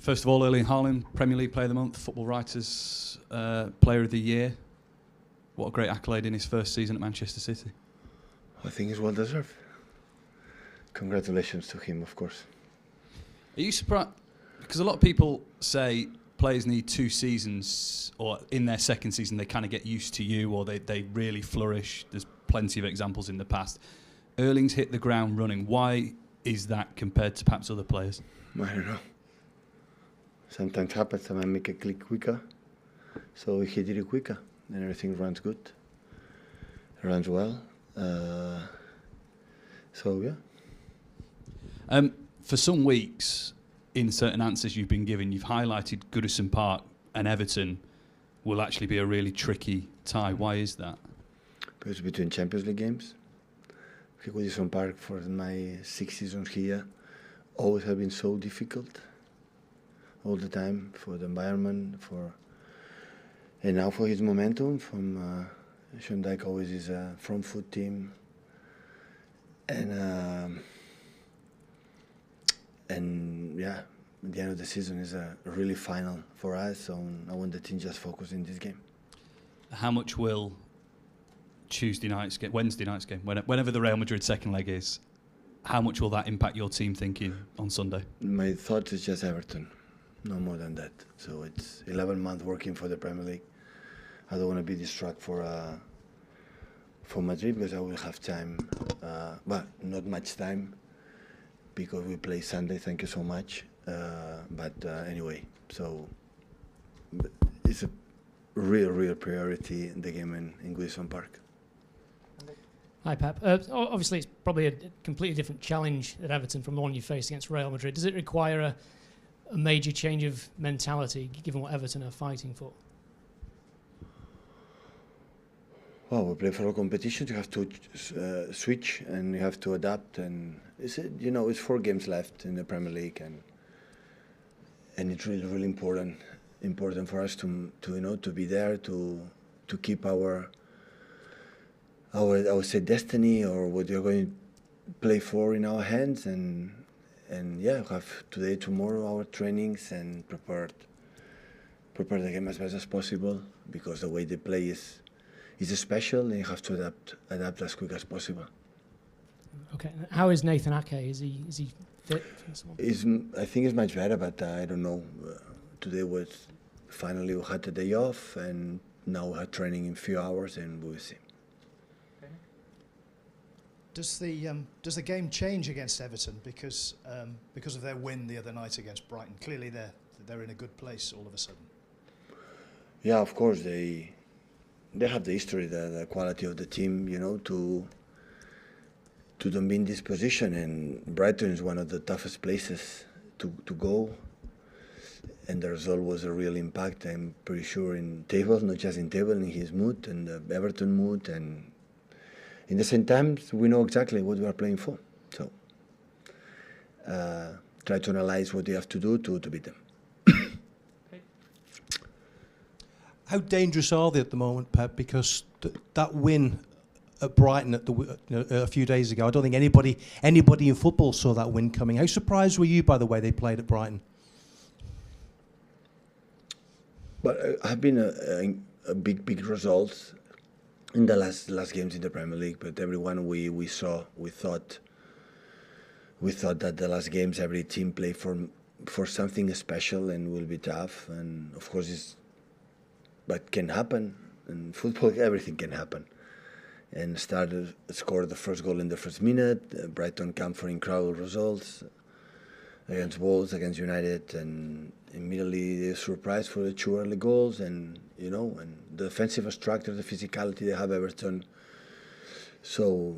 First of all, Erling Haaland, Premier League Player of the Month, Football Writers Player of the Year. What a great accolade in his first season at Manchester City. I think it's well deserved. Congratulations to him, of course. Are you surprised? Because a lot of people say players need 2 seasons, or in their second season they kind of get used to you, or they really flourish. There's plenty of examples in the past. Erling's hit the ground running. Why is that compared to perhaps other players? I don't know. Sometimes happens, sometimes make a click quicker. So he did it quicker, and everything runs good. Runs well. So yeah. For some weeks, in certain answers you've been given, you've highlighted Goodison Park and Everton will actually be a really tricky tie. Why is that? Because between Champions League games, Goodison Park for my 6 seasons here always have been so difficult. All the time, for the environment, and now for his momentum from Sean Dyche always is a front foot team, and yeah, at the end of the season is a really final for us. So I want the team just focus in this game. How much will Wednesday night's game, whenever the Real Madrid second leg is, how much will that impact your team thinking on Sunday? My thought is just Everton. No more than that. So it's 11 months working for the Premier League. I don't want to be distracted for Madrid because I will have time, but not much time because we play Sunday. Thank you so much. But anyway, so it's a real priority in the game in Goodison Park. Hi, Pep. Obviously, it's probably a completely different challenge at Everton from the one you faced against Real Madrid. Does it require a major change of mentality, given what Everton are fighting for? Well, we play for a competition. You have to switch and you have to adapt. And it's 4 games left in the Premier League, and it's really important for us to be there to keep our I would say destiny or what you're going to play for in our hands and yeah, have today, tomorrow our trainings and prepare the game as best as possible because the way they play is special and you have to adapt as quick as possible. Okay, how is Nathan Ake? Is he fit for this one? I think it's much better, but I don't know. Today was finally we had a day off and now we have training in a few hours and we'll see. Does the game change against Everton because of their win the other night against Brighton? Clearly they're in a good place all of a sudden. Yeah, of course they have the history, the quality of the team, to be in this position. And Brighton is one of the toughest places to go. And the result was a real impact, I'm pretty sure, in table, not just in table, in his mood and the Everton mood. And in the same time, we know exactly what we are playing for. So try to analyze what you have to do to beat them. How dangerous are they at the moment, Pep? Because that win at Brighton a few days ago, I don't think anybody in football saw that win coming. How surprised were you by the way they played at Brighton? But have been a big results in the last games in the Premier League. But everyone we thought that the last games every team play for something special and will be tough. And of course but can happen. In football, everything can happen. And scored the first goal in the first minute. Brighton come for incredible results against Wolves, against United, and immediately they surprised for the 2 early goals. And and the defensive structure, the physicality they have Everton. So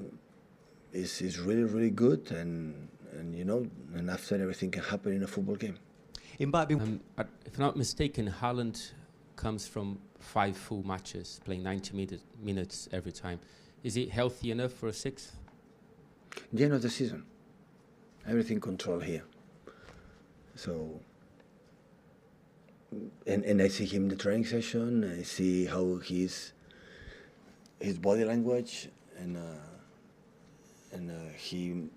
it's really good. And after everything can happen in a football game. It might be. If I'm not mistaken, Haaland comes from 5 full matches, playing 90 minutes every time. Is he healthy enough for a 6th? The end of the season. Everything controlled here. So, and I see him in the training session. I see how his body language and he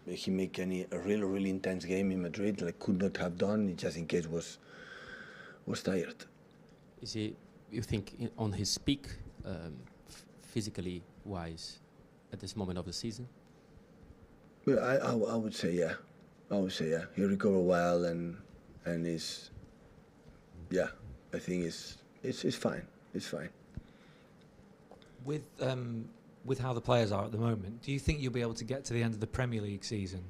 he make a really intense game in Madrid, like could not have done, just in case was tired. Is he, you think, on his peak, physically wise, at this moment of the season? Well, I would say yeah. I would say yeah. He recovered well and is, yeah. I think it's fine. It's fine. With how the players are at the moment, do you think you'll be able to get to the end of the Premier League season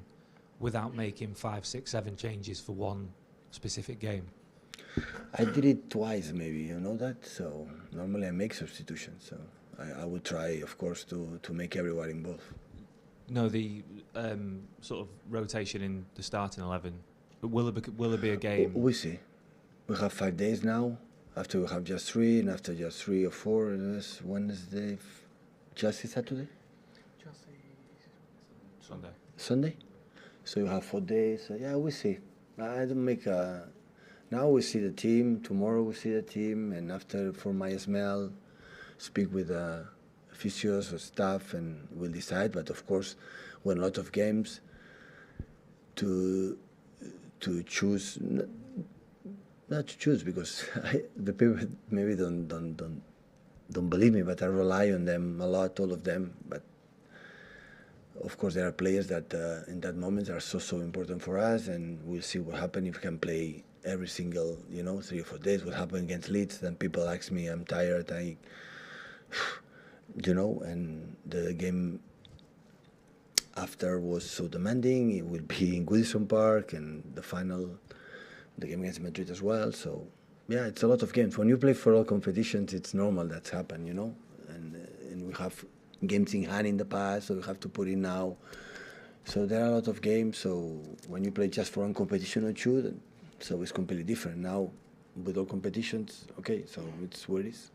without making 5, 6, 7 changes for one specific game? I did it twice, maybe, you know that. So normally I make substitutions. So I would try, of course, to make everyone involved. No, the sort of rotation in the starting 11. But will there be a game? We see. We have 5 days now. After we have just 3, and after just 3 or 4, it's Wednesday, just Saturday. Sunday. Sunday. So you have 4 days. Yeah, we see. I don't make a. Now we see the team. Tomorrow we see the team, and after for my smell, speak with physios or staff, and we'll decide. But of course, when a lot of games, to choose, not to choose because the people maybe don't believe me, but I rely on them a lot, all of them. But of course, there are players that in that moment are so important for us, and we'll see what happens if we can play every single 3 or 4 days. What happened against Leeds? Then people ask me, I'm tired. And the game after was so demanding. It will be in Goodison Park, and the game against Madrid as well. So yeah, it's a lot of games. When you play for all competitions, it's normal that's happened, and we have games in hand in the past, so we have to put in now. So there are a lot of games. So when you play just for one competition or two, so it's completely different. Now with all competitions, okay, so it's where it is.